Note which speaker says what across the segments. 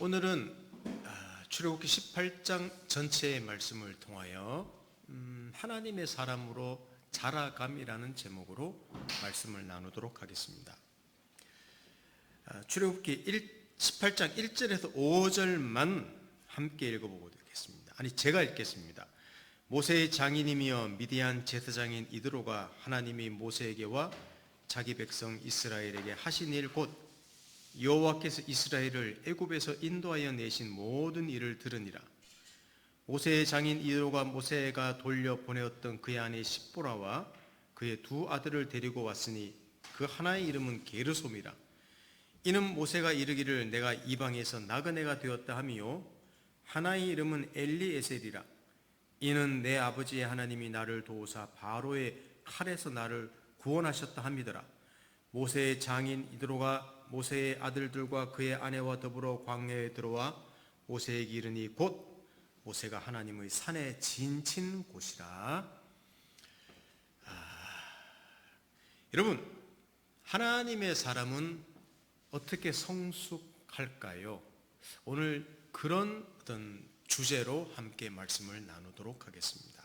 Speaker 1: 오늘은 출애굽기 18장 전체의 말씀을 통하여 하나님의 사람으로 자라감이라는 제목으로 말씀을 나누도록 하겠습니다. 출애굽기 18장 1절에서 5절만 함께 읽어보고 되겠습니다. 제가 읽겠습니다. 모세의 장인이며 미디안 제사장인 이드로가 하나님이 모세에게와 자기 백성 이스라엘에게 하신 일 곧 여호와께서 이스라엘을 애굽에서 인도하여 내신 모든 일을 들으니라. 모세의 장인 이드로가 모세가 돌려보내었던 그의 아내 십보라와 그의 두 아들을 데리고 왔으니 그 하나의 이름은 게르솜이라. 이는 모세가 이르기를 내가 이방에서 나그네가 되었다 하미요 하나의 이름은 엘리에셀이라. 이는 내 아버지의 하나님이 나를 도우사 바로의 칼에서 나를 구원하셨다 함이더라. 모세의 장인 이드로가 모세의 아들들과 그의 아내와 더불어 광야에 들어와 모세에게 이르니 곧 모세가 하나님의 산에 지친 곳이라. 여러분, 하나님의 사람은 어떻게 성숙할까요? 오늘 그런 어떤 주제로 함께 말씀을 나누도록 하겠습니다.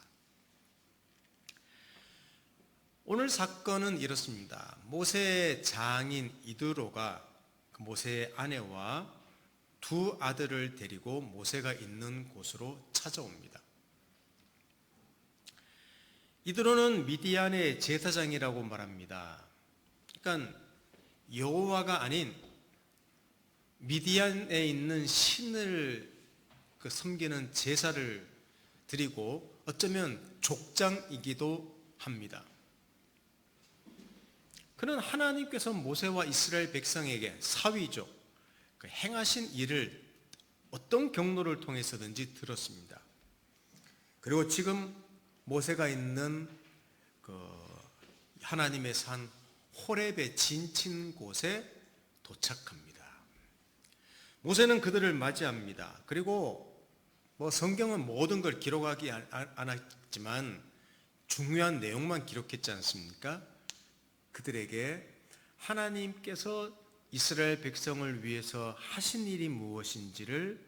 Speaker 1: 오늘 사건은 이렇습니다. 모세의 장인 이드로가 모세의 아내와 두 아들을 데리고 모세가 있는 곳으로 찾아옵니다. 이드로는 미디안의 제사장이라고 말합니다. 그러니까 여호와가 아닌 미디안에 있는 신을 섬기는 제사를 드리고 어쩌면 족장이기도 합니다. 그는 하나님께서 모세와 이스라엘 백성에게 사위죠. 행하신 일을 어떤 경로를 통해서든지 들었습니다. 그리고 지금 모세가 있는 하나님의 산 호렙의 진친 곳에 도착합니다. 모세는 그들을 맞이합니다. 그리고 성경은 모든 걸 기록하지 않았지만 중요한 내용만 기록했지 않습니까? 그들에게 하나님께서 이스라엘 백성을 위해서 하신 일이 무엇인지를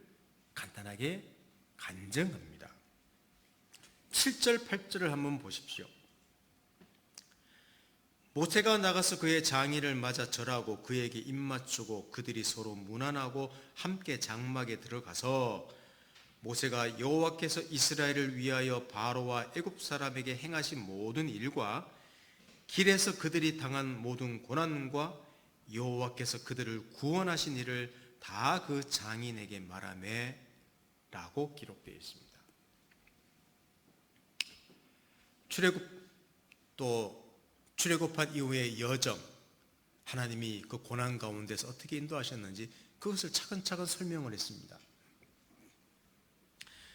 Speaker 1: 간단하게 간증합니다. 7절, 8절을 한번 보십시오. 모세가 나가서 그의 장인을 맞아 절하고 그에게 입맞추고 그들이 서로 문안하고 함께 장막에 들어가서 모세가 여호와께서 이스라엘을 위하여 바로와 애굽 사람에게 행하신 모든 일과 길에서 그들이 당한 모든 고난과 여호와께서 그들을 구원하신 일을 다 그 장인에게 말하매 라고 기록되어 있습니다. 출애굽한 이후의 여정, 하나님이 그 고난 가운데서 어떻게 인도하셨는지 그것을 차근차근 설명을 했습니다.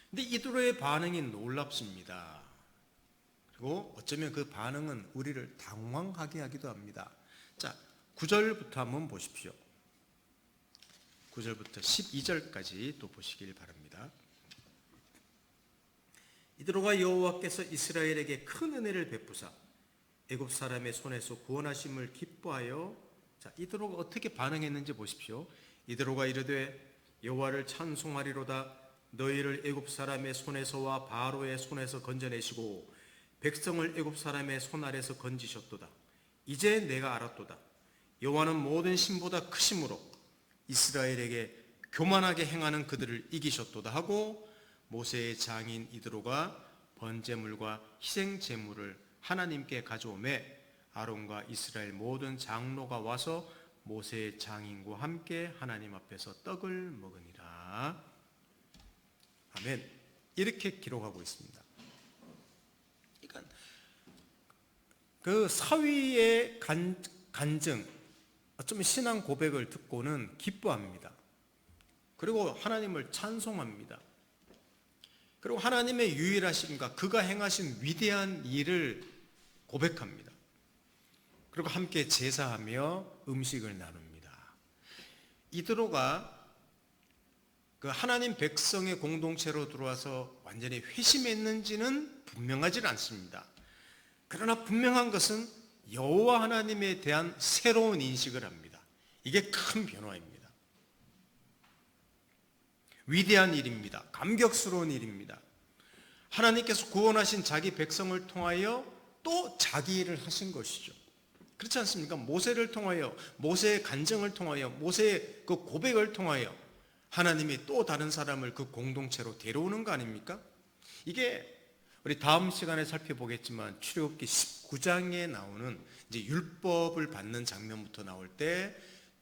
Speaker 1: 근데 이드로의 반응이 놀랍습니다. 그리고 어쩌면 그 반응은 우리를 당황하게 하기도 합니다. 자, 9절부터 한번 보십시오. 9절부터 12절까지 또 보시길 바랍니다. 이드로가 여호와께서 이스라엘에게 큰 은혜를 베푸사 애굽 사람의 손에서 구원하심을 기뻐하여, 자, 이드로가 어떻게 반응했는지 보십시오. 이드로가 이르되 여호와를 찬송하리로다. 너희를 애굽 사람의 손에서와 바로의 손에서 건져내시고 백성을 애굽 사람의 손 아래서 건지셨도다. 이제 내가 알았도다. 여호와는 모든 신보다 크심으로 이스라엘에게 교만하게 행하는 그들을 이기셨도다 하고 모세의 장인 이드로가 번제물과 희생제물을 하나님께 가져오매 아론과 이스라엘 모든 장로가 와서 모세의 장인과 함께 하나님 앞에서 떡을 먹으니라. 아멘. 이렇게 기록하고 있습니다. 그 사위의 간증, 어쩌면 신앙 고백을 듣고는 기뻐합니다. 그리고 하나님을 찬송합니다. 그리고 하나님의 유일하심과 그가 행하신 위대한 일을 고백합니다. 그리고 함께 제사하며 음식을 나눕니다. 이드로가 그 하나님 백성의 공동체로 들어와서 완전히 회심했는지는 분명하지 않습니다. 그러나 분명한 것은 여호와 하나님에 대한 새로운 인식을 합니다. 이게 큰 변화입니다. 위대한 일입니다. 감격스러운 일입니다. 하나님께서 구원하신 자기 백성을 통하여 또 자기 일을 하신 것이죠. 그렇지 않습니까? 모세를 통하여, 모세의 간증을 통하여, 모세의 그 고백을 통하여 하나님이 또 다른 사람을 그 공동체로 데려오는 거 아닙니까? 이게 우리 다음 시간에 살펴보겠지만 출애굽기 19장에 나오는 이제 율법을 받는 장면부터 나올 때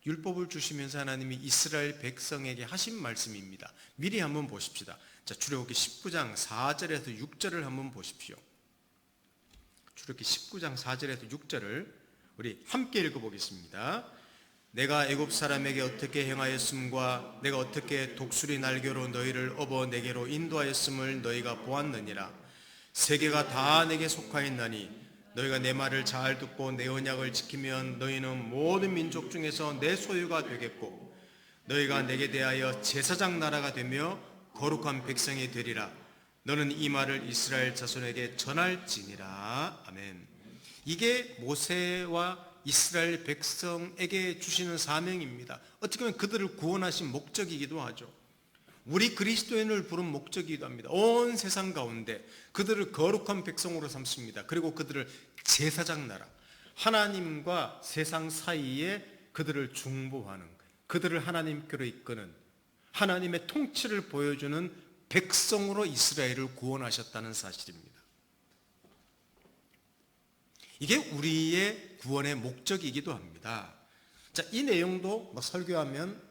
Speaker 1: 율법을 주시면서 하나님이 이스라엘 백성에게 하신 말씀입니다. 미리 한번 보십시다. 자, 출애굽기 19장 4절에서 6절을 한번 보십시오. 출애굽기 19장 4절에서 6절을 우리 함께 읽어보겠습니다. 내가 애굽 사람에게 어떻게 행하였음과 내가 어떻게 독수리 날개로 너희를 업어 내게로 인도하였음을 너희가 보았느니라. 세계가 다 내게 속하였나니 너희가 내 말을 잘 듣고 내 언약을 지키면 너희는 모든 민족 중에서 내 소유가 되겠고 너희가 내게 대하여 제사장 나라가 되며 거룩한 백성이 되리라. 너는 이 말을 이스라엘 자손에게 전할지니라. 아멘. 이게 모세와 이스라엘 백성에게 주시는 사명입니다. 어떻게 보면 그들을 구원하신 목적이기도 하죠. 우리 그리스도인을 부른 목적이기도 합니다. 온 세상 가운데 그들을 거룩한 백성으로 삼습니다. 그리고 그들을 제사장 나라, 하나님과 세상 사이에 그들을 중보하는, 그들을 하나님께로 이끄는, 하나님의 통치를 보여주는 백성으로 이스라엘을 구원하셨다는 사실입니다. 이게 우리의 구원의 목적이기도 합니다. 자, 이 내용도 설교하면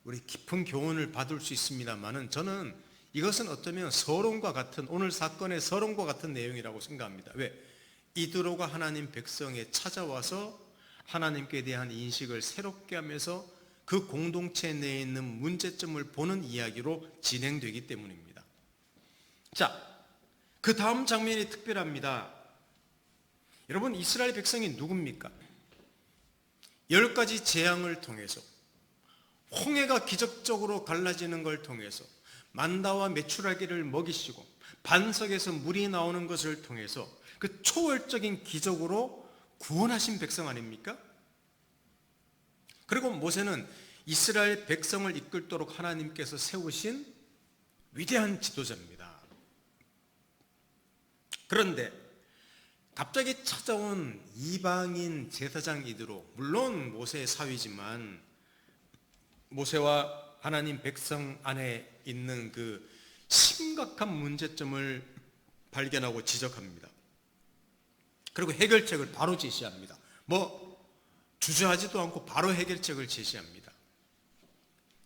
Speaker 1: 우리 깊은 교훈을 받을 수 있습니다만은 저는 이것은 어쩌면 서론과 같은, 오늘 사건의 서론과 같은 내용이라고 생각합니다. 왜? 이드로가 하나님 백성에 찾아와서 하나님께 대한 인식을 새롭게 하면서 그 공동체 내에 있는 문제점을 보는 이야기로 진행되기 때문입니다. 자, 그 다음 장면이 특별합니다. 여러분, 이스라엘 백성이 누굽니까? 10가지 재앙을 통해서, 홍해가 기적적으로 갈라지는 걸 통해서, 만다와 메추라기를 먹이시고 반석에서 물이 나오는 것을 통해서 그 초월적인 기적으로 구원하신 백성 아닙니까? 그리고 모세는 이스라엘 백성을 이끌도록 하나님께서 세우신 위대한 지도자입니다. 그런데 갑자기 찾아온 이방인 제사장 이드로, 물론 모세의 사위지만 모세와 하나님 백성 안에 있는 그 심각한 문제점을 발견하고 지적합니다. 그리고 해결책을 바로 제시합니다. 주저하지도 않고 바로 해결책을 제시합니다.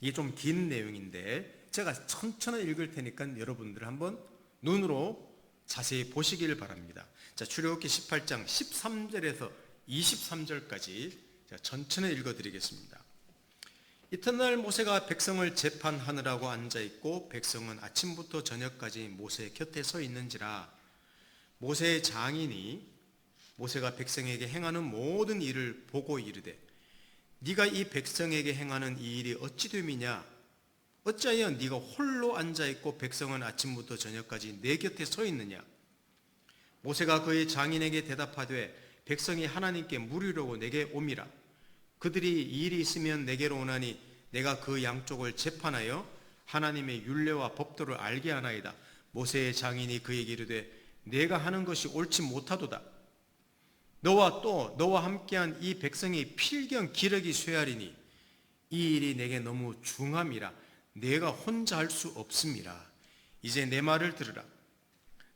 Speaker 1: 이게 좀 긴 내용인데 제가 천천히 읽을 테니까 여러분들 한번 눈으로 자세히 보시길 바랍니다. 자, 출애굽기 18장 13절에서 23절까지 제가 천천히 읽어드리겠습니다. 이튿날 모세가 백성을 재판하느라고 앉아있고 백성은 아침부터 저녁까지 모세 곁에 서 있는지라. 모세의 장인이 모세가 백성에게 행하는 모든 일을 보고 이르되 네가 이 백성에게 행하는 이 일이 어찌 됨이냐? 어찌하여 네가 홀로 앉아있고 백성은 아침부터 저녁까지 내 곁에 서 있느냐? 모세가 그의 장인에게 대답하되 백성이 하나님께 물으려고 내게 옴이라. 그들이 일이 있으면 내게로 오나니 내가 그 양쪽을 재판하여 하나님의 율례와 법도를 알게 하나이다. 모세의 장인이 그에게 이르되 내가 하는 것이 옳지 못하도다. 너와 또 너와 함께한 이 백성이 필경 기력이 쇠하리니 이 일이 내게 너무 중함이라. 내가 혼자 할 수 없음이라. 이제 내 말을 들으라.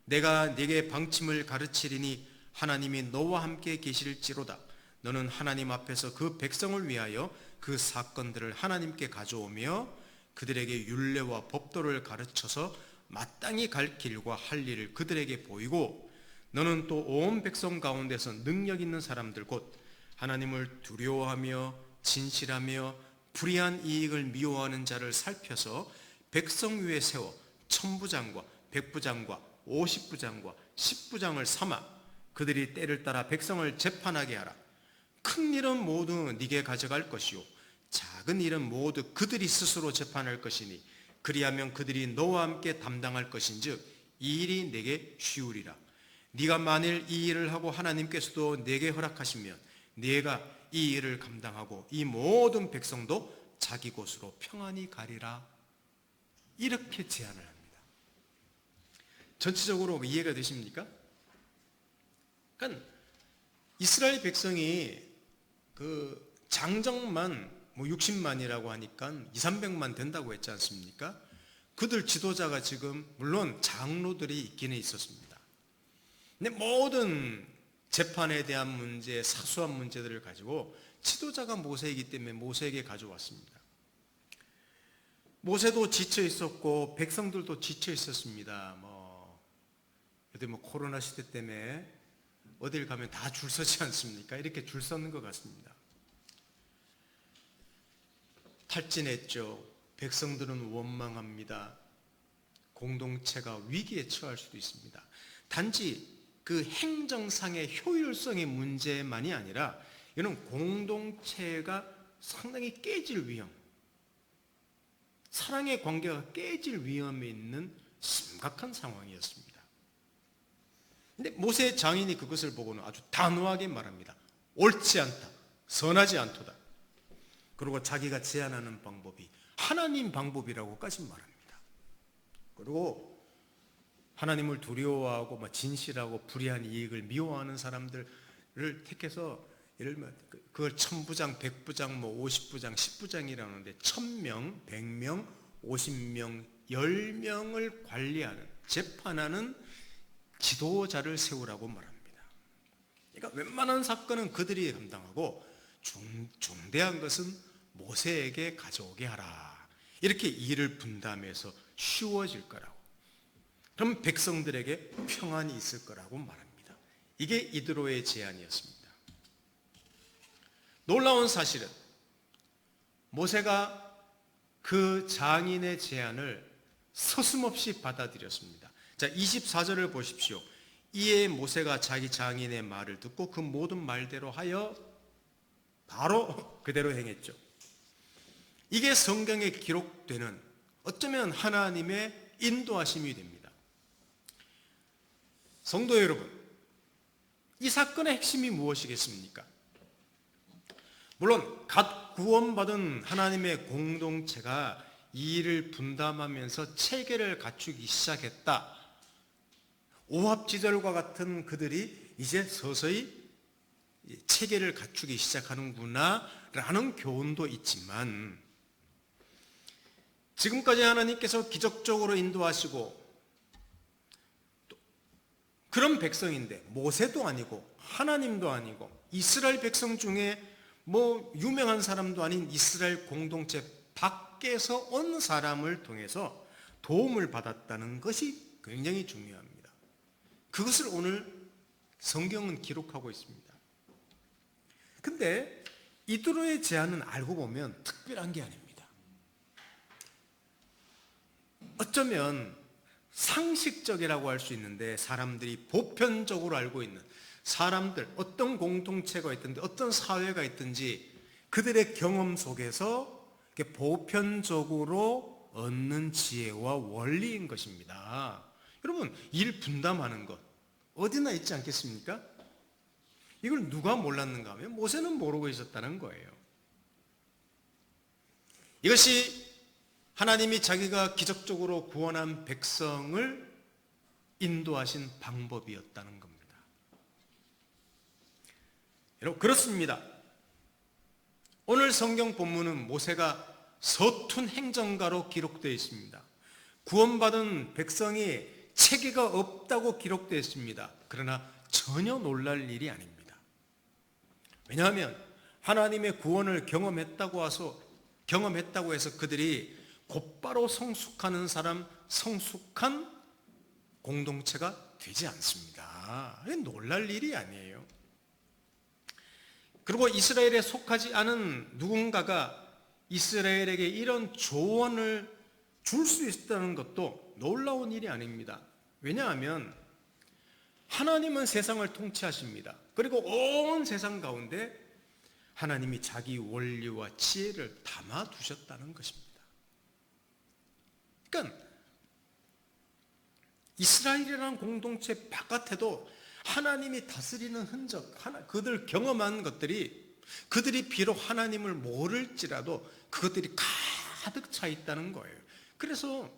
Speaker 1: 내가 네게 방침을 가르치리니 하나님이 너와 함께 계실지로다. 너는 하나님 앞에서 그 백성을 위하여 그 사건들을 하나님께 가져오며 그들에게 율례와 법도를 가르쳐서 마땅히 갈 길과 할 일을 그들에게 보이고 너는 또 온 백성 가운데서 능력 있는 사람들 곧 하나님을 두려워하며 진실하며 불의한 이익을 미워하는 자를 살펴서 백성 위에 세워 천부장과 백부장과 50부장과 10부장을 삼아 그들이 때를 따라 백성을 재판하게 하라. 큰 일은 모두 네게 가져갈 것이요 작은 일은 모두 그들이 스스로 재판할 것이니 그리하면 그들이 너와 함께 담당할 것인즉 이 일이 내게 쉬우리라. 네가 만일 이 일을 하고 하나님께서도 내게 허락하시면 네가 이 일을 감당하고 이 모든 백성도 자기 곳으로 평안히 가리라. 이렇게 제안을 합니다. 전체적으로 이해가 되십니까? 그러니까 이스라엘 백성이 그 장정만 뭐 60만이라고 하니까 200~300만 된다고 했지 않습니까? 그들 지도자가 지금 물론 장로들이 있기는 있었습니다. 근데 모든 재판에 대한 문제, 사소한 문제들을 가지고 지도자가 모세이기 때문에 모세에게 가져왔습니다. 모세도 지쳐 있었고 백성들도 지쳐 있었습니다. 요즘 코로나 시대 때문에 어딜 가면 다 줄 서지 않습니까? 이렇게 줄 서는 것 같습니다. 탈진했죠. 백성들은 원망합니다. 공동체가 위기에 처할 수도 있습니다. 단지 그 행정상의 효율성의 문제만이 아니라 이는 공동체가 상당히 깨질 위험, 사랑의 관계가 깨질 위험에 있는 심각한 상황이었습니다. 근데 모세 장인이 그것을 보고는 아주 단호하게 말합니다. 옳지 않다, 선하지 않도다. 그리고 자기가 제안하는 방법이 하나님 방법이라고까지 말합니다. 그리고 하나님을 두려워하고 진실하고 불의한 이익을 미워하는 사람들을 택해서 예를 들면 그걸 1000부장, 100부장, 50부장, 10부장이라는데 1000명, 100명, 50명, 10명을 관리하는, 재판하는 지도자를 세우라고 말합니다. 그러니까 웬만한 사건은 그들이 감당하고 중대한 것은 모세에게 가져오게 하라. 이렇게 일을 분담해서 쉬워질 거라고. 그럼 백성들에게 평안이 있을 거라고 말합니다. 이게 이드로의 제안이었습니다. 놀라운 사실은 모세가 그 장인의 제안을 서슴없이 받아들였습니다. 자, 24절을 보십시오. 이에 모세가 자기 장인의 말을 듣고 그 모든 말대로 하여 바로 그대로 행했죠. 이게 성경에 기록되는 어쩌면 하나님의 인도하심이 됩니다. 성도 여러분, 이 사건의 핵심이 무엇이겠습니까? 물론 갓 구원받은 하나님의 공동체가 이 일을 분담하면서 체계를 갖추기 시작했다. 오합지졸과 같은 그들이 이제 서서히 체계를 갖추기 시작하는구나 라는 교훈도 있지만, 지금까지 하나님께서 기적적으로 인도하시고 또 그런 백성인데 모세도 아니고 하나님도 아니고 이스라엘 백성 중에 유명한 사람도 아닌 이스라엘 공동체 밖에서 온 사람을 통해서 도움을 받았다는 것이 굉장히 중요합니다. 그것을 오늘 성경은 기록하고 있습니다. 근데 이드로의 제안은 알고 보면 특별한 게 아닙니다. 어쩌면 상식적이라고 할 수 있는데 사람들이 보편적으로 알고 있는 사람들, 어떤 공동체가 있든지 어떤 사회가 있든지 그들의 경험 속에서 보편적으로 얻는 지혜와 원리인 것입니다. 여러분, 일 분담하는 것 어디나 있지 않겠습니까? 이걸 누가 몰랐는가 하면 모세는 모르고 있었다는 거예요. 이것이 하나님이 자기가 기적적으로 구원한 백성을 인도하신 방법이었다는 겁니다. 여러분, 그렇습니다. 오늘 성경 본문은 모세가 서툰 행정가로 기록되어 있습니다. 구원받은 백성이 체계가 없다고 기록되어 있습니다. 그러나 전혀 놀랄 일이 아닙니다. 왜냐하면 하나님의 구원을 경험했다고 해서 그들이 곧바로 성숙하는 사람, 성숙한 공동체가 되지 않습니다. 놀랄 일이 아니에요. 그리고 이스라엘에 속하지 않은 누군가가 이스라엘에게 이런 조언을 줄 수 있다는 것도 놀라운 일이 아닙니다. 왜냐하면 하나님은 세상을 통치하십니다. 그리고 온 세상 가운데 하나님이 자기 원리와 지혜를 담아두셨다는 것입니다. 그러니까 이스라엘이라는 공동체 바깥에도 하나님이 다스리는 흔적, 그들 경험한 것들이, 그들이 비록 하나님을 모를지라도 그것들이 가득 차 있다는 거예요. 그래서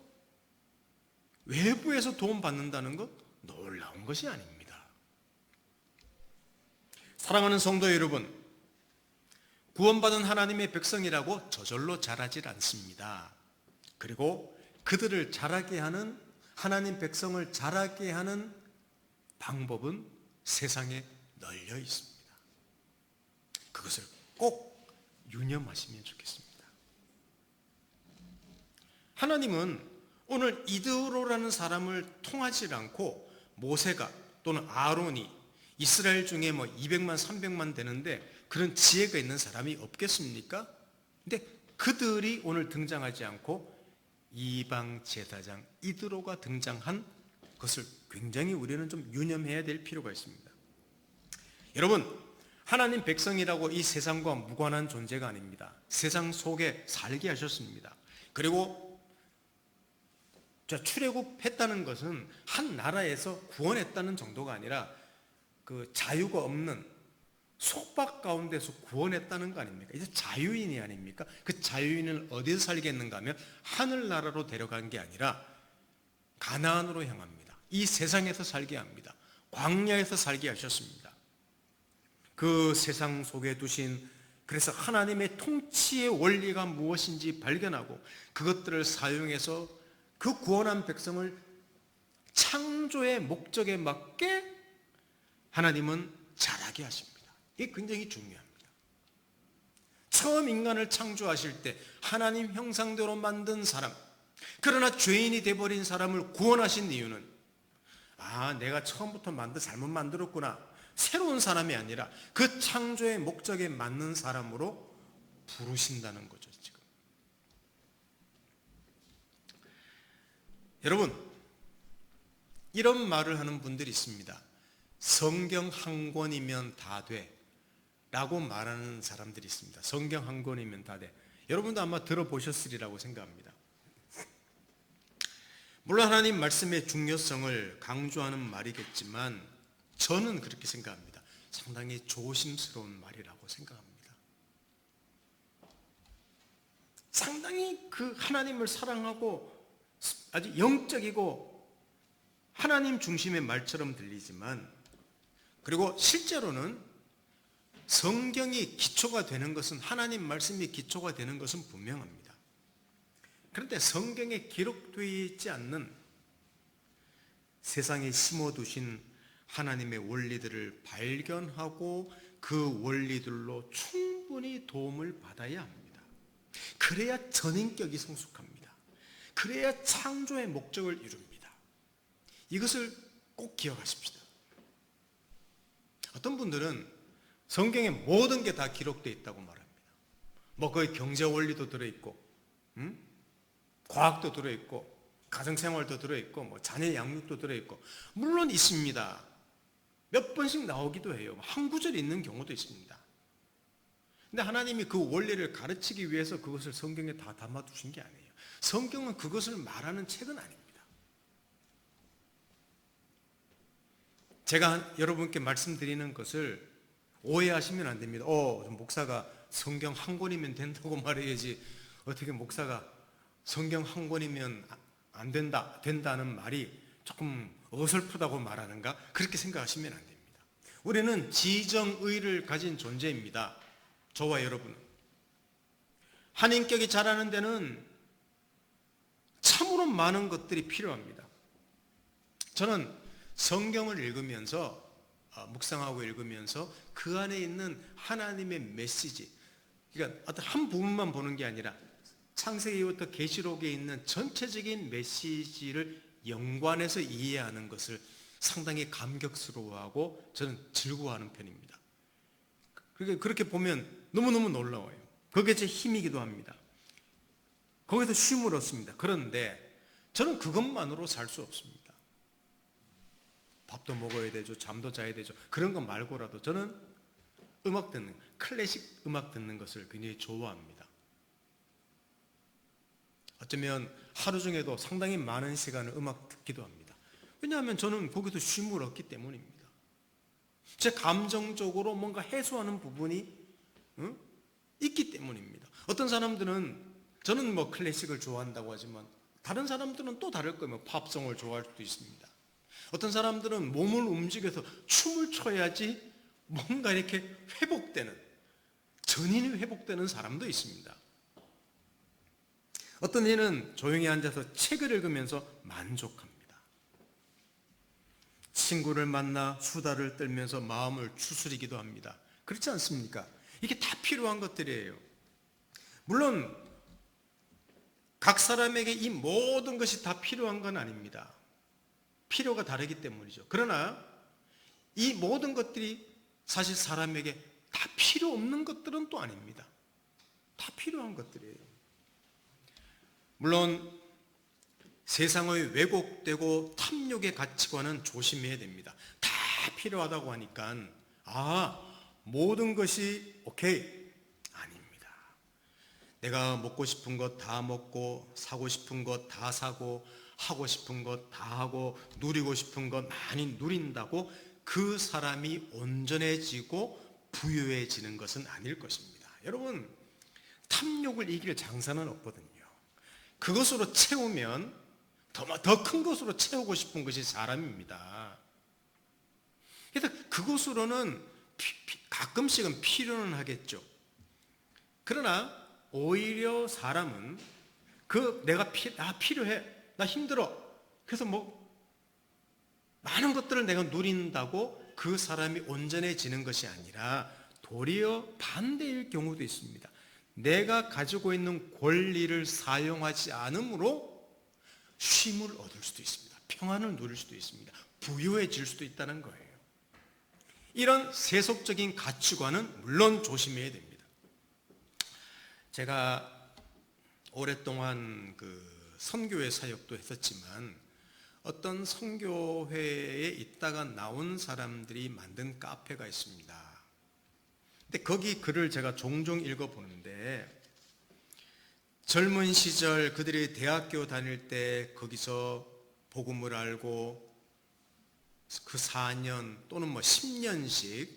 Speaker 1: 외부에서 도움받는다는 것 놀라운 것이 아닙니다. 사랑하는 성도 여러분, 구원받은 하나님의 백성이라고 저절로 자라질 않습니다. 그리고 그들을 자라게 하는, 하나님 백성을 자라게 하는 방법은 세상에 널려 있습니다. 그것을 꼭 유념하시면 좋겠습니다. 하나님은 오늘 이드로라는 사람을 통하지 않고 모세가 또는 아론이 이스라엘 중에 200만 300만 되는데 그런 지혜가 있는 사람이 없겠습니까? 근데 그들이 오늘 등장하지 않고 이방 제사장 이드로가 등장한 것을 굉장히 우리는 좀 유념해야 될 필요가 있습니다. 여러분, 하나님 백성이라고 이 세상과 무관한 존재가 아닙니다. 세상 속에 살게 하셨습니다. 그리고 출애굽했다는 것은 한 나라에서 구원했다는 정도가 아니라 그 자유가 없는 속박 가운데서 구원했다는 거 아닙니까? 이제 자유인이 아닙니까? 그 자유인을 어디서 살게 했는가 하면 하늘나라로 데려간 게 아니라 가나안으로 향합니다. 이 세상에서 살게 합니다. 광야에서 살게 하셨습니다. 그 세상 속에 두신, 그래서 하나님의 통치의 원리가 무엇인지 발견하고 그것들을 사용해서 그 구원한 백성을 창조의 목적에 맞게 하나님은 자라게 하십니다. 이게 굉장히 중요합니다. 처음 인간을 창조하실 때 하나님 형상대로 만든 사람, 그러나 죄인이 돼버린 사람을 구원하신 이유는 내가 처음부터 잘못 만들었구나, 새로운 사람이 아니라 그 창조의 목적에 맞는 사람으로 부르신다는 거죠. 지금 여러분, 이런 말을 하는 분들이 있습니다. 성경 한 권이면 다 돼 라고 말하는 사람들이 있습니다. 성경 한 권이면 다 돼. 여러분도 아마 들어보셨으리라고 생각합니다. 물론 하나님 말씀의 중요성을 강조하는 말이겠지만 저는 그렇게 생각합니다. 상당히 조심스러운 말이라고 생각합니다. 상당히 그 하나님을 사랑하고 아주 영적이고 하나님 중심의 말처럼 들리지만, 그리고 실제로는 성경이 기초가 되는 것은, 하나님 말씀이 기초가 되는 것은 분명합니다. 그런데 성경에 기록되어 있지 않는 세상에 심어두신 하나님의 원리들을 발견하고 그 원리들로 충분히 도움을 받아야 합니다. 그래야 전인격이 성숙합니다. 그래야 창조의 목적을 이룹니다. 이것을 꼭 기억하십시다. 어떤 분들은 성경에 모든 게 다 기록되어 있다고 말합니다. 거기 경제 원리도 들어있고, 과학도 들어있고, 가정생활도 들어있고, 자녀 양육도 들어있고, 물론 있습니다. 몇 번씩 나오기도 해요. 한 구절 있는 경우도 있습니다. 근데 하나님이 그 원리를 가르치기 위해서 그것을 성경에 다 담아두신 게 아니에요. 성경은 그것을 말하는 책은 아닙니다. 제가 여러분께 말씀드리는 것을 오해하시면 안 됩니다. 목사가 성경 한 권이면 된다고 말해야지 어떻게 목사가 성경 한 권이면 안 된다는 말이 조금 어설프다고 말하는가? 그렇게 생각하시면 안 됩니다. 우리는 지정의를 가진 존재입니다. 저와 여러분은. 한 인격이 자라는 데는 참으로 많은 것들이 필요합니다. 저는 성경을 읽으면서, 묵상하고 읽으면서 그 안에 있는 하나님의 메시지, 그러니까 어떤 한 부분만 보는 게 아니라 창세기부터 계시록에 있는 전체적인 메시지를 연관해서 이해하는 것을 상당히 감격스러워하고 저는 즐거워하는 편입니다. 그렇게 보면 너무너무 놀라워요. 그게 제 힘이기도 합니다. 거기서 쉼을 얻습니다. 그런데 저는 그것만으로 살 수 없습니다. 밥도 먹어야 되죠. 잠도 자야 되죠. 그런 것 말고라도 저는 음악 듣는, 클래식 음악 듣는 것을 굉장히 좋아합니다. 어쩌면 하루 중에도 상당히 많은 시간을 음악 듣기도 합니다. 왜냐하면 저는 거기서 쉼을 얻기 때문입니다. 제 감정적으로 뭔가 해소하는 부분이 있기 때문입니다. 어떤 사람들은, 저는 클래식을 좋아한다고 하지만 다른 사람들은 또 다를 거예요. 뭐 팝송을 좋아할 수도 있습니다. 어떤 사람들은 몸을 움직여서 춤을 춰야지 뭔가 이렇게 회복되는, 전인이 회복되는 사람도 있습니다. 어떤 이는 조용히 앉아서 책을 읽으면서 만족합니다. 친구를 만나 수다를 떨면서 마음을 추스리기도 합니다. 그렇지 않습니까? 이게 다 필요한 것들이에요. 물론 각 사람에게 이 모든 것이 다 필요한 건 아닙니다. 필요가 다르기 때문이죠. 그러나 이 모든 것들이 사실 사람에게 다 필요 없는 것들은 또 아닙니다. 다 필요한 것들이에요. 물론 세상의 왜곡되고 탐욕의 가치관은 조심해야 됩니다. 다 필요하다고 하니까 모든 것이 오케이, 아닙니다. 내가 먹고 싶은 것 다 먹고, 사고 싶은 것 다 사고, 하고 싶은 것 다 하고, 누리고 싶은 것 많이 누린다고 그 사람이 온전해지고 부유해지는 것은 아닐 것입니다. 여러분, 탐욕을 이길 장사는 없거든요. 그것으로 채우면 더 큰 것으로 채우고 싶은 것이 사람입니다. 그래서 그것으로는 가끔씩은 필요는 하겠죠. 그러나 오히려 사람은 내가 필요해, 나 힘들어, 그래서 많은 것들을 내가 누린다고 그 사람이 온전해지는 것이 아니라 도리어 반대일 경우도 있습니다. 내가 가지고 있는 권리를 사용하지 않으므로 쉼을 얻을 수도 있습니다. 평안을 누릴 수도 있습니다. 부유해질 수도 있다는 거예요. 이런 세속적인 가치관은 물론 조심해야 됩니다. 제가 오랫동안 선교회 사역도 했었지만 어떤 선교회에 있다가 나온 사람들이 만든 카페가 있습니다. 근데 거기 글을 제가 종종 읽어보는데, 젊은 시절 그들이 대학교 다닐 때 거기서 복음을 알고 그 4년 또는 10년씩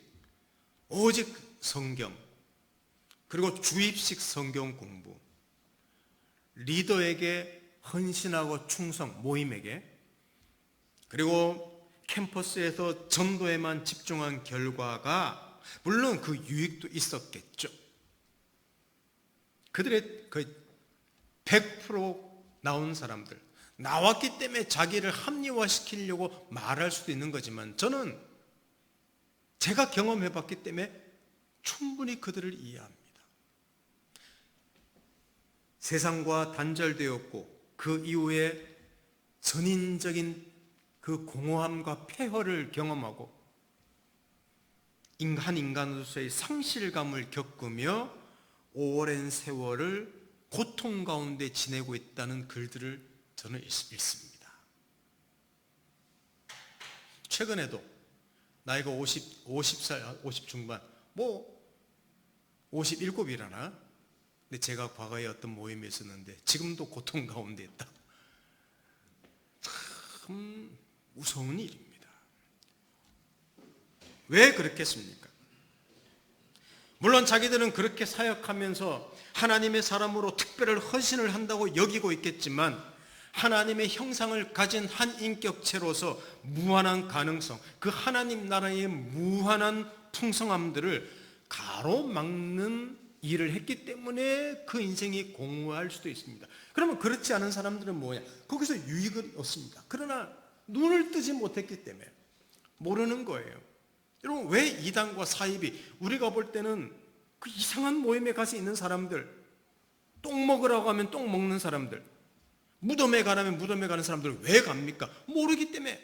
Speaker 1: 오직 성경, 그리고 주입식 성경 공부, 리더에게 헌신하고 충성, 모임에게, 그리고 캠퍼스에서 전도에만 집중한 결과가 물론 그 유익도 있었겠죠. 그들의 거의 100% 나온 사람들, 나왔기 때문에 자기를 합리화시키려고 말할 수도 있는 거지만 저는 제가 경험해봤기 때문에 충분히 그들을 이해합니다. 세상과 단절되었고 그 이후에 전인적인 그 공허함과 폐허를 경험하고 인간으로서의 상실감을 겪으며 오랜 세월을 고통 가운데 지내고 있다는 글들을 저는 읽습니다. 최근에도 나이가 50살, 50 중반, 57이라나? 근데 제가 과거에 어떤 모임에 있었는데 지금도 고통 가운데 있다. 참 무서운 일입니다. 왜 그렇겠습니까? 물론 자기들은 그렇게 사역하면서 하나님의 사람으로 특별한 헌신을 한다고 여기고 있겠지만 하나님의 형상을 가진 한 인격체로서 무한한 가능성, 그 하나님 나라의 무한한 풍성함들을 가로막는 일을 했기 때문에 그 인생이 공허할 수도 있습니다. 그러면 그렇지 않은 사람들은 뭐냐? 거기서 유익을 얻습니다. 그러나 눈을 뜨지 못했기 때문에 모르는 거예요. 여러분, 왜 이단과 사입이, 우리가 볼 때는 그 이상한 모임에 가서 있는 사람들, 똥 먹으라고 하면 똥 먹는 사람들, 무덤에 가라면 무덤에 가는 사람들 왜 갑니까? 모르기 때문에,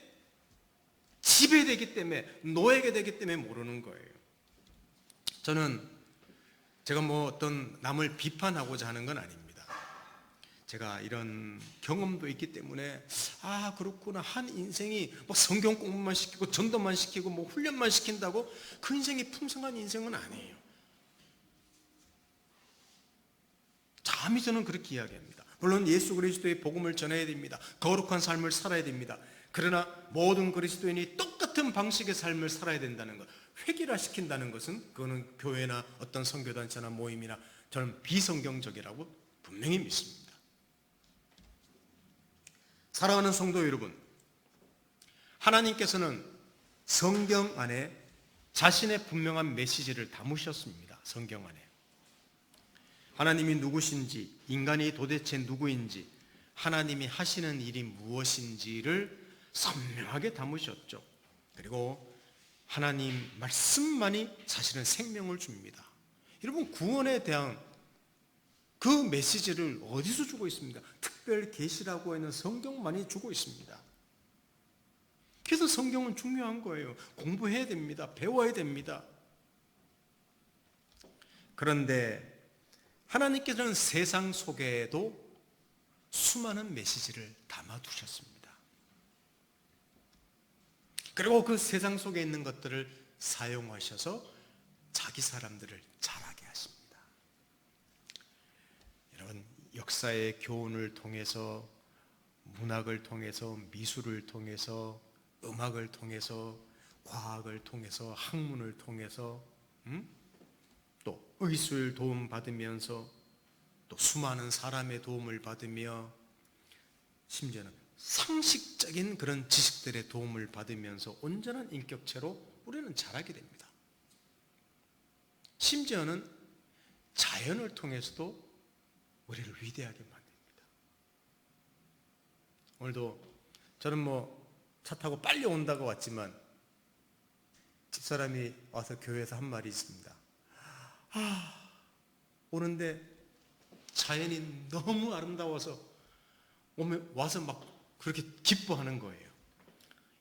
Speaker 1: 지배되기 때문에, 노예게 되기 때문에 모르는 거예요. 저는 제가 어떤 남을 비판하고자 하는 건 아닙니다. 제가 이런 경험도 있기 때문에 그렇구나, 한 인생이 성경 공부만 시키고 전도만 시키고 훈련만 시킨다고 그 인생이 풍성한 인생은 아니에요. 감히 저는 그렇게 이야기합니다. 물론 예수 그리스도의 복음을 전해야 됩니다. 거룩한 삶을 살아야 됩니다. 그러나 모든 그리스도인이 똑같은 방식의 삶을 살아야 된다는 것, 획일화시킨다는 것은 그거는 교회나 어떤 선교단체나 모임이나 저는 비성경적이라고 분명히 믿습니다. 사랑하는 성도 여러분, 하나님께서는 성경 안에 자신의 분명한 메시지를 담으셨습니다. 성경 안에 하나님이 누구신지, 인간이 도대체 누구인지, 하나님이 하시는 일이 무엇인지를 선명하게 담으셨죠. 그리고 하나님 말씀만이 사실은 생명을 줍니다. 여러분, 구원에 대한 그 메시지를 어디서 주고 있습니까? 특별 계시라고 하는 성경만이 주고 있습니다. 그래서 성경은 중요한 거예요. 공부해야 됩니다. 배워야 됩니다. 그런데 하나님께서는 세상 속에도 수많은 메시지를 담아두셨습니다. 그리고 그 세상 속에 있는 것들을 사용하셔서 자기 사람들을 자라게 하십니다. 여러분, 역사의 교훈을 통해서, 문학을 통해서, 미술을 통해서, 음악을 통해서, 과학을 통해서, 학문을 통해서, 또 의술 도움 받으면서, 또 수많은 사람의 도움을 받으며, 심지어는 상식적인 그런 지식들의 도움을 받으면서 온전한 인격체로 우리는 자라게 됩니다. 심지어는 자연을 통해서도 우리를 위대하게 만듭니다. 오늘도 저는 차 타고 빨리 온다고 왔지만 집사람이 와서 교회에서 한 말이 있습니다. 오는데 자연이 너무 아름다워서 와서 막 그렇게 기뻐하는 거예요.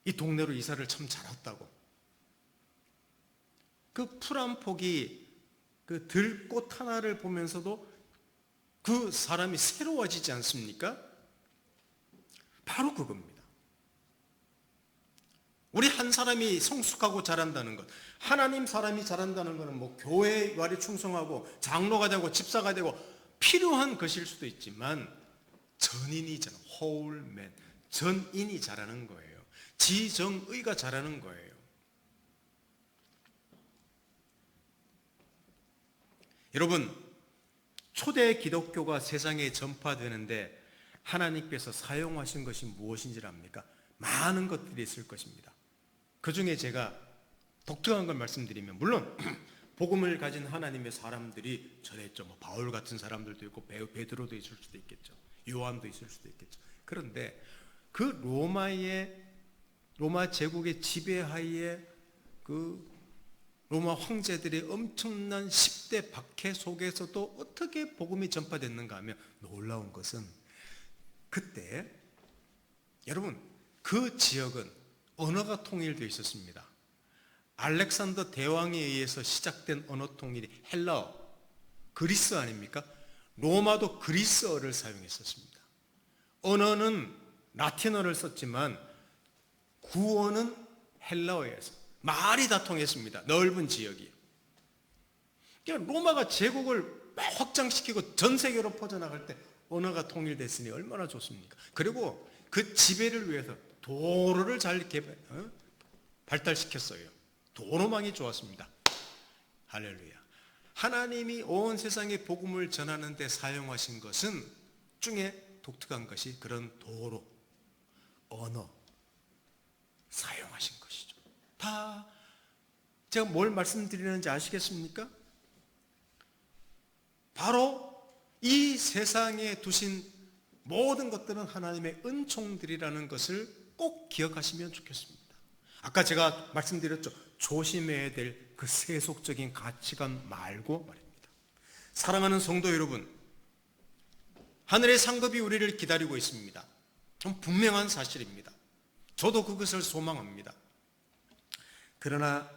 Speaker 1: 이 동네로 이사를 참 잘 왔다고. 그 풀 한 폭이 그 들꽃 하나를 보면서도 그 사람이 새로워지지 않습니까? 바로 그겁니다. 우리 한 사람이 성숙하고 자란다는 것, 하나님 사람이 자란다는 것은 교회 말에 충성하고 장로가 되고 집사가 되고 필요한 것일 수도 있지만 전인이 자라, whole-man, 전인이 자라는 거예요. 지정의가 자라는 거예요. 여러분, 초대 기독교가 세상에 전파되는데 하나님께서 사용하신 것이 무엇인지 압니까? 많은 것들이 있을 것입니다. 그 중에 제가 독특한 걸 말씀드리면, 물론 복음을 가진 하나님의 사람들이 전했죠. 바울 같은 사람들도 있고 베드로도 있을 수도 있겠죠. 요한도 있을 수도 있겠죠. 그런데 그 로마 제국의 지배하에 그 로마 황제들의 엄청난 10대 박해 속에서도 어떻게 복음이 전파됐는가 하면, 놀라운 것은 그때 여러분, 그 지역은 언어가 통일되어 있었습니다. 알렉산더 대왕에 의해서 시작된 언어 통일이 헬라어, 그리스 아닙니까? 로마도 그리스어를 사용했었습니다. 언어는 라틴어를 썼지만 구어는 헬라어에서 말이 다 통했습니다. 넓은 지역이. 그러니까 로마가 제국을 확장시키고 전 세계로 퍼져나갈 때 언어가 통일됐으니 얼마나 좋습니까? 그리고 그 지배를 위해서 도로를 잘 발달시켰어요. 도로망이 좋았습니다. 할렐루야. 하나님이 온 세상에 복음을 전하는 데 사용하신 것은 중에 독특한 것이 그런 도로, 언어 사용하신 것이죠. 다 제가 뭘 말씀드리는지 아시겠습니까? 바로 이 세상에 두신 모든 것들은 하나님의 은총들이라는 것을 꼭 기억하시면 좋겠습니다. 아까 제가 말씀드렸죠. 조심해야 될 그 세속적인 가치관 말고 말입니다. 사랑하는 성도 여러분, 하늘의 상급이 우리를 기다리고 있습니다. 좀 분명한 사실입니다. 저도 그것을 소망합니다. 그러나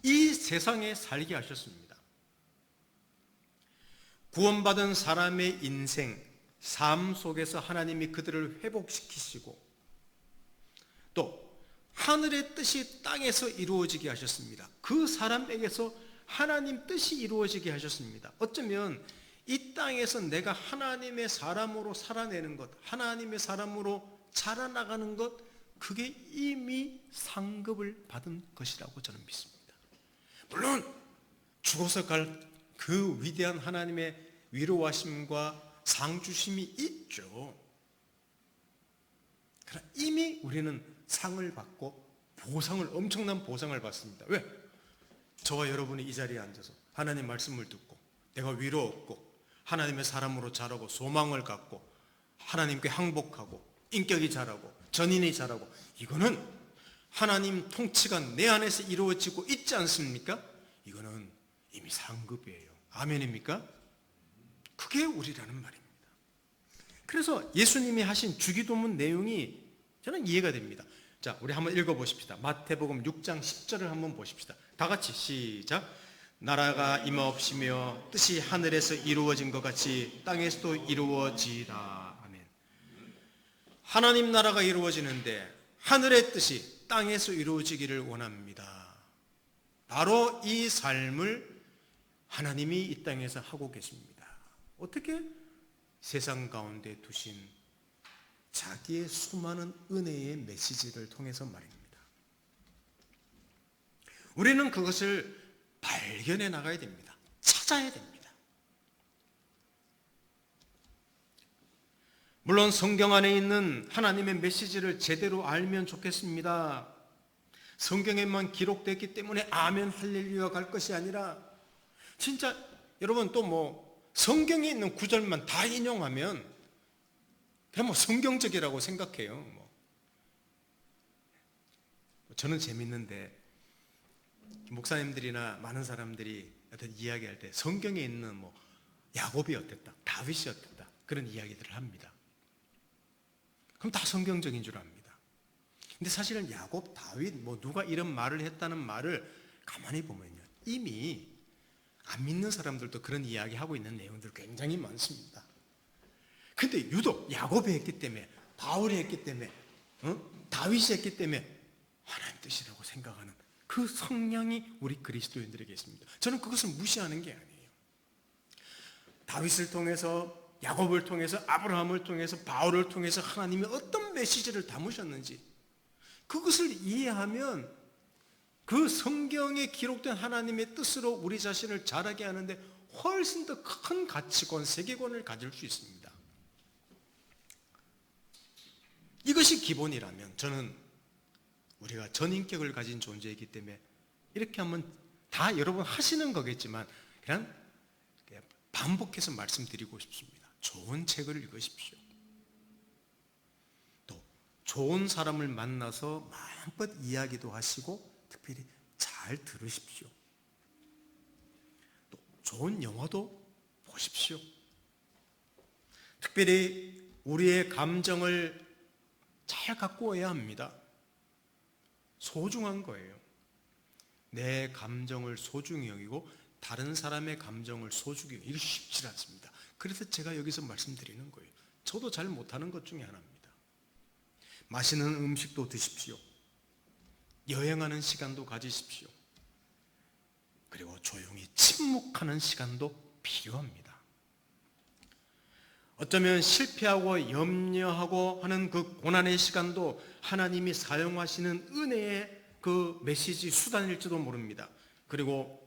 Speaker 1: 이 세상에 살게 하셨습니다. 구원받은 사람의 인생, 삶 속에서 하나님이 그들을 회복시키시고 또 하늘의 뜻이 땅에서 이루어지게 하셨습니다. 그 사람에게서 하나님 뜻이 이루어지게 하셨습니다. 어쩌면 이 땅에서 내가 하나님의 사람으로 살아내는 것, 하나님의 사람으로 자라나가는 것, 그게 이미 상급을 받은 것이라고 저는 믿습니다. 물론 죽어서 갈 그 위대한 하나님의 위로하심과 상 주심이 있죠. 그러나 이미 우리는 상을 받고 보상을, 엄청난 보상을 받습니다. 왜? 저와 여러분이 이 자리에 앉아서 하나님 말씀을 듣고 내가 위로 얻고 하나님의 사람으로 자라고 소망을 갖고 하나님께 항복하고 인격이 자라고 전인이 자라고, 이거는 하나님 통치가 내 안에서 이루어지고 있지 않습니까? 이거는 이미 상급이에요. 아멘입니까? 그게 우리라는 말입니다. 그래서 예수님이 하신 주기도문 내용이 저는 이해가 됩니다. 자, 우리 한번 읽어보십시다. 마태복음 6장 10절을 한번 보십시다. 다 같이 시작. 나라가 임하옵시며 뜻이 하늘에서 이루어진 것 같이 땅에서도 이루어지라. 아멘. 하나님 나라가 이루어지는데 하늘의 뜻이 땅에서 이루어지기를 원합니다. 바로 이 삶을 하나님이 이 땅에서 하고 계십니다. 어떻게? 세상 가운데 두신 자기의 수많은 은혜의 메시지를 통해서 말입니다. 우리는 그것을 발견해 나가야 됩니다. 찾아야 됩니다. 물론 성경 안에 있는 하나님의 메시지를 제대로 알면 좋겠습니다. 성경에만 기록됐기 때문에 아멘 할렐루야 갈 것이 아니라, 진짜 여러분 또 성경에 있는 구절만 다 인용하면 그냥 성경적이라고 생각해요. 저는 재밌는데 목사님들이나 많은 사람들이 어떤 이야기할 때 성경에 있는 야곱이 어땠다, 다윗이 어땠다, 그런 이야기들을 합니다. 그럼 다 성경적인 줄 압니다. 근데 사실은 야곱, 다윗 누가 이런 말을 했다는 말을 가만히 보면요, 이미 안 믿는 사람들도 그런 이야기하고 있는 내용들 굉장히 많습니다. 근데 유독 야곱이 했기 때문에, 바울이 했기 때문에, 다윗이 했기 때문에 하나님 뜻이라고 생각하는 그 성향이 우리 그리스도인들에게 있습니다. 저는 그것을 무시하는 게 아니에요. 다윗을 통해서, 야곱을 통해서, 아브라함을 통해서, 바울을 통해서 하나님이 어떤 메시지를 담으셨는지 그것을 이해하면 그 성경에 기록된 하나님의 뜻으로 우리 자신을 자라게 하는데 훨씬 더 큰 가치관, 세계관을 가질 수 있습니다. 이것이 기본이라면 저는 우리가 전인격을 가진 존재이기 때문에 이렇게 하면 다 여러분 하시는 거겠지만 그냥 반복해서 말씀드리고 싶습니다. 좋은 책을 읽으십시오. 또 좋은 사람을 만나서 마음껏 이야기도 하시고 특별히 잘 들으십시오. 또 좋은 영화도 보십시오. 특별히 우리의 감정을 잘 갖고 와야 합니다. 소중한 거예요. 내 감정을 소중히 여기고 다른 사람의 감정을 소중히 여기고, 이게 쉽지 않습니다. 그래서 제가 여기서 말씀드리는 거예요. 저도 잘 못하는 것 중에 하나입니다. 맛있는 음식도 드십시오. 여행하는 시간도 가지십시오. 그리고 조용히 침묵하는 시간도 필요합니다. 어쩌면 실패하고 염려하고 하는 그 고난의 시간도 하나님이 사용하시는 은혜의 그 메시지 수단일지도 모릅니다. 그리고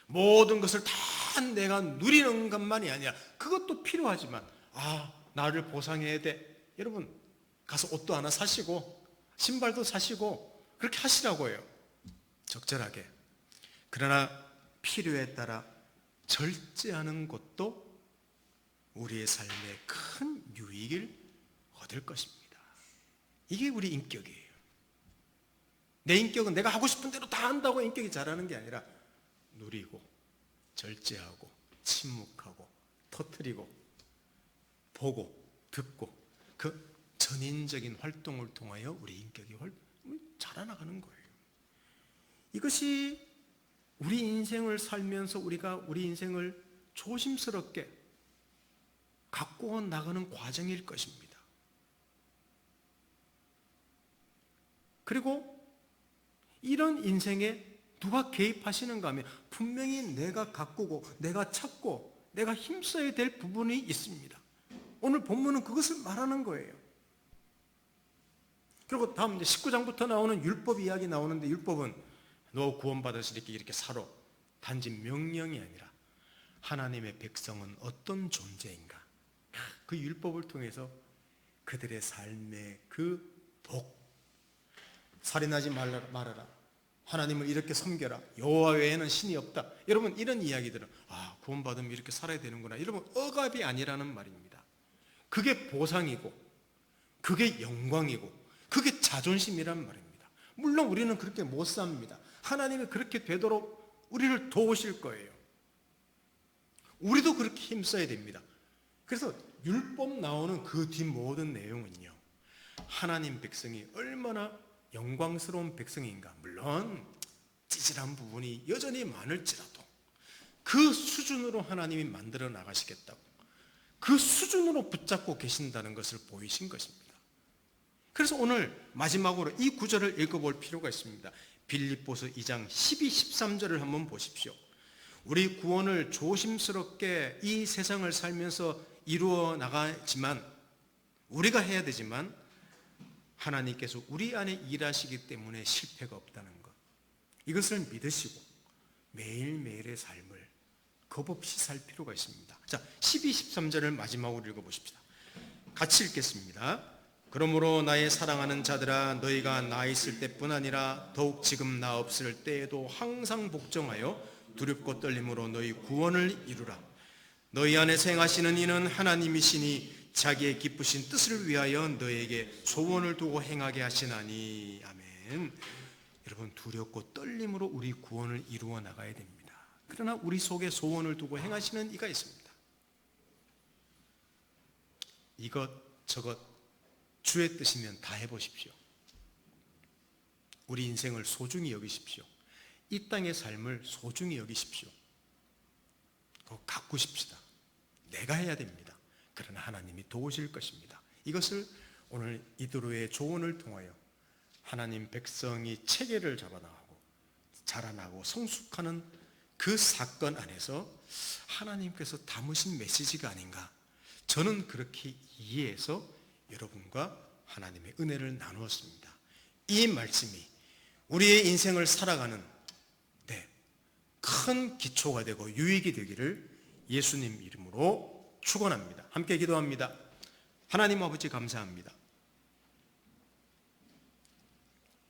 Speaker 1: 모든 것을 다 내가 누리는 것만이 아니라 그것도 필요하지만 나를 보상해야 돼. 여러분 가서 옷도 하나 사시고 신발도 사시고 그렇게 하시라고요. 적절하게. 그러나 필요에 따라 절제하는 것도 우리의 삶에 큰 유익을 얻을 것입니다. 이게 우리 인격이에요. 내 인격은 내가 하고 싶은 대로 다 한다고 인격이 자라는 게 아니라 누리고 절제하고 침묵하고 터뜨리고 보고 듣고 그 전인적인 활동을 통하여 우리 인격이 자라나가는 거예요. 이것이 우리 인생을 살면서 우리가 우리 인생을 조심스럽게 갖고 나가는 과정일 것입니다. 그리고 이런 인생에 누가 개입하시는가 하면 분명히 내가 가꾸고 내가 찾고 내가 힘써야 될 부분이 있습니다. 오늘 본문은 그것을 말하는 거예요. 그리고 다음 이제 19장부터 나오는 율법 이야기 나오는데, 율법은 너 구원받으시리께 이렇게 살아, 단지 명령이 아니라 하나님의 백성은 어떤 존재인가, 그 율법을 통해서 그들의 삶의 그 복, 살인하지 말아라, 하나님을 이렇게 섬겨라, 여호와 외에는 신이 없다. 여러분, 이런 이야기들은 구원받으면 이렇게 살아야 되는구나, 여러분, 억압이 아니라는 말입니다. 그게 보상이고, 그게 영광이고, 그게 자존심이란 말입니다. 물론 우리는 그렇게 못 삽니다. 하나님이 그렇게 되도록 우리를 도우실 거예요. 우리도 그렇게 힘써야 됩니다. 그래서 율법 나오는 그 뒷 모든 내용은요, 하나님 백성이 얼마나 영광스러운 백성인가, 물론 찌질한 부분이 여전히 많을지라도 그 수준으로 하나님이 만들어 나가시겠다고, 그 수준으로 붙잡고 계신다는 것을 보이신 것입니다. 그래서 오늘 마지막으로 이 구절을 읽어볼 필요가 있습니다. 빌립보서 2장 12, 13절을 한번 보십시오. 우리 구원을 조심스럽게 이 세상을 살면서 이루어 나가지만, 우리가 해야 되지만, 하나님께서 우리 안에 일하시기 때문에 실패가 없다는 것, 이것을 믿으시고 매일매일의 삶을 겁없이 살 필요가 있습니다. 자, 12, 13절을 마지막으로 읽어보십시다. 같이 읽겠습니다. 그러므로 나의 사랑하는 자들아, 너희가 나 있을 때뿐 아니라 더욱 지금 나 없을 때에도 항상 복종하여 두렵고 떨림으로 너희 구원을 이루라. 너희 안에 행하시는 이는 하나님이시니 자기의 기쁘신 뜻을 위하여 너에게 소원을 두고 행하게 하시나니. 아멘. 여러분, 두렵고 떨림으로 우리 구원을 이루어 나가야 됩니다. 그러나 우리 속에 소원을 두고 행하시는 이가 있습니다. 이것 저것 주의 뜻이면 다 해보십시오. 우리 인생을 소중히 여기십시오. 이 땅의 삶을 소중히 여기십시오. 그거 가꾸십시다. 내가 해야 됩니다. 그러나 하나님이 도우실 것입니다. 이것을 오늘 이드로의 조언을 통하여 하나님 백성이 체계를 잡아나가고 자라나고 성숙하는 그 사건 안에서 하나님께서 담으신 메시지가 아닌가, 저는 그렇게 이해해서 여러분과 하나님의 은혜를 나누었습니다. 이 말씀이 우리의 인생을 살아가는 큰 기초가 되고 유익이 되기를 예수님 이름으로 축원합니다. 함께 기도합니다. 하나님 아버지, 감사합니다.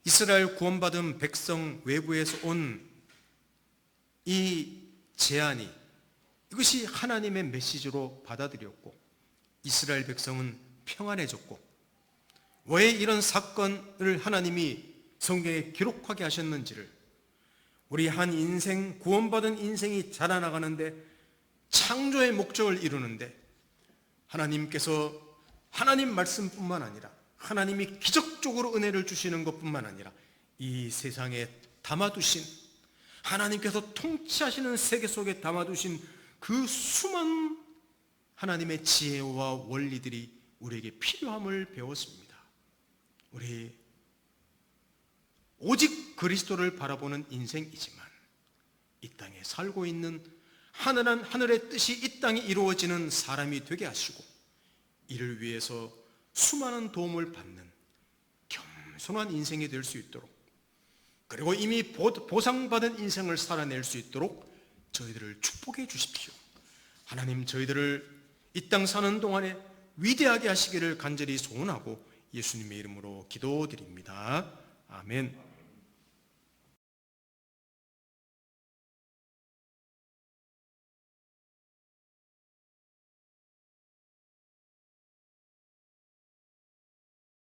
Speaker 1: 이스라엘 구원받은 백성 외부에서 온 이 제안이, 이것이 하나님의 메시지로 받아들였고 이스라엘 백성은 평안해졌고, 왜 이런 사건을 하나님이 성경에 기록하게 하셨는지를, 우리 한 인생, 구원받은 인생이 자라나가는데 창조의 목적을 이루는데 하나님께서 하나님 말씀뿐만 아니라 하나님이 기적적으로 은혜를 주시는 것뿐만 아니라 이 세상에 담아두신, 하나님께서 통치하시는 세계 속에 담아두신 그 수많은 하나님의 지혜와 원리들이 우리에게 필요함을 배웠습니다. 우리 오직 그리스도를 바라보는 인생이지만 이 땅에 살고 있는 하늘의 뜻이 이 땅에 이루어지는 사람이 되게 하시고, 이를 위해서 수많은 도움을 받는 겸손한 인생이 될 수 있도록, 그리고 이미 보상받은 인생을 살아낼 수 있도록 저희들을 축복해 주십시오. 하나님, 저희들을 이 땅 사는 동안에 위대하게 하시기를 간절히 소원하고 예수님의 이름으로 기도드립니다. 아멘.